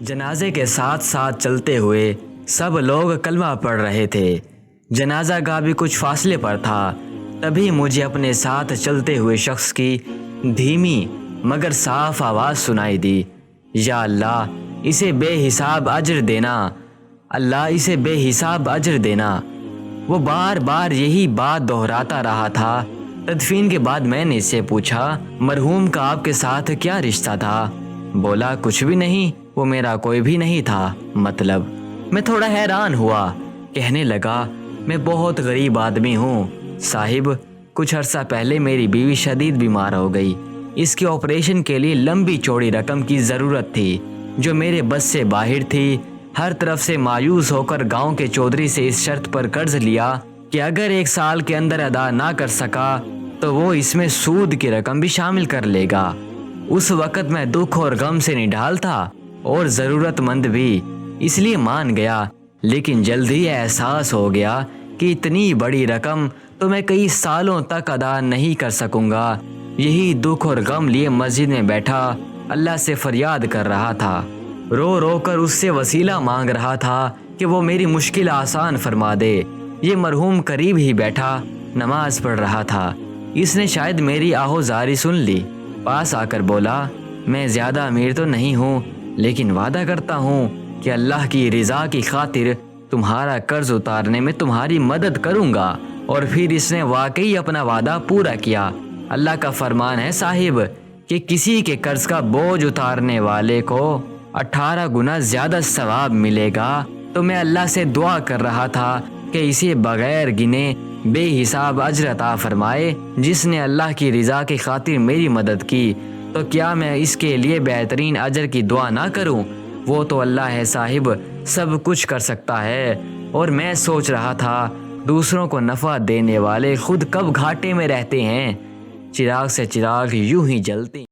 جنازے کے ساتھ ساتھ چلتے ہوئے سب لوگ کلمہ پڑھ رہے تھے۔ جنازہ گاہ بھی کچھ فاصلے پر تھا۔ تبھی مجھے اپنے ساتھ چلتے ہوئے شخص کی دھیمی مگر صاف آواز سنائی دی، یا اللہ اسے بے حساب اجر دینا، اللہ اسے بے حساب اجر دینا۔ وہ بار بار یہی بات دہراتا رہا تھا۔ تدفین کے بعد میں نے اس سے پوچھا، مرحوم کا آپ کے ساتھ کیا رشتہ تھا؟ بولا کچھ بھی نہیں، وہ میرا کوئی بھی نہیں تھا۔ مطلب؟ میں تھوڑا حیران ہوا۔ کہنے لگا، میں بہت غریب آدمی ہوں صاحب، کچھ عرصہ پہلے میری بیوی شدید بیمار ہو گئی۔ اس کے آپریشن کے لیے لمبی چوڑی رقم کی ضرورت تھی جو میرے بس سے باہر تھی۔ ہر طرف سے مایوس ہو کر گاؤں کے چودھری سے اس شرط پر قرض لیا کہ اگر 1 سال کے اندر ادا نہ کر سکا تو وہ اس میں سود کی رقم بھی شامل کر لے گا۔ اس وقت میں دکھ اور غم سے نڈھال تھا اور ضرورت مند بھی، اس لیے مان گیا، لیکن جلد ہی احساس ہو گیا کہ اتنی بڑی رقم تو میں کئی سالوں تک ادا نہیں کر سکوں گا۔ یہی دکھ اور غم لیے مسجد میں بیٹھا اللہ سے فریاد کر رہا تھا، رو رو کر اس سے وسیلہ مانگ رہا تھا کہ وہ میری مشکل آسان فرما دے۔ یہ مرحوم قریب ہی بیٹھا نماز پڑھ رہا تھا۔ اس نے شاید میری آہوزاری سن لی، پاس آ کر بولا، میں زیادہ امیر تو نہیں ہوں لیکن وعدہ کرتا ہوں کہ اللہ کی رضا کی خاطر تمہارا قرض اتارنے میں تمہاری مدد کروں گا۔ اور پھر اس نے واقعی اپنا وعدہ پورا کیا۔ اللہ کا فرمان ہے صاحب کہ کسی کے قرض کا بوجھ اتارنے والے کو 18 گنا زیادہ ثواب ملے گا۔ تو میں اللہ سے دعا کر رہا تھا کہ اسے بغیر گنے بے حساب اجر عطا فرمائے۔ جس نے اللہ کی رضا کی خاطر میری مدد کی تو کیا میں اس کے لیے بہترین اجر کی دعا نہ کروں؟ وہ تو اللہ ہے صاحب، سب کچھ کر سکتا ہے۔ اور میں سوچ رہا تھا دوسروں کو نفع دینے والے خود کب گھاٹے میں رہتے ہیں۔ چراغ سے چراغ یوں ہی جلتے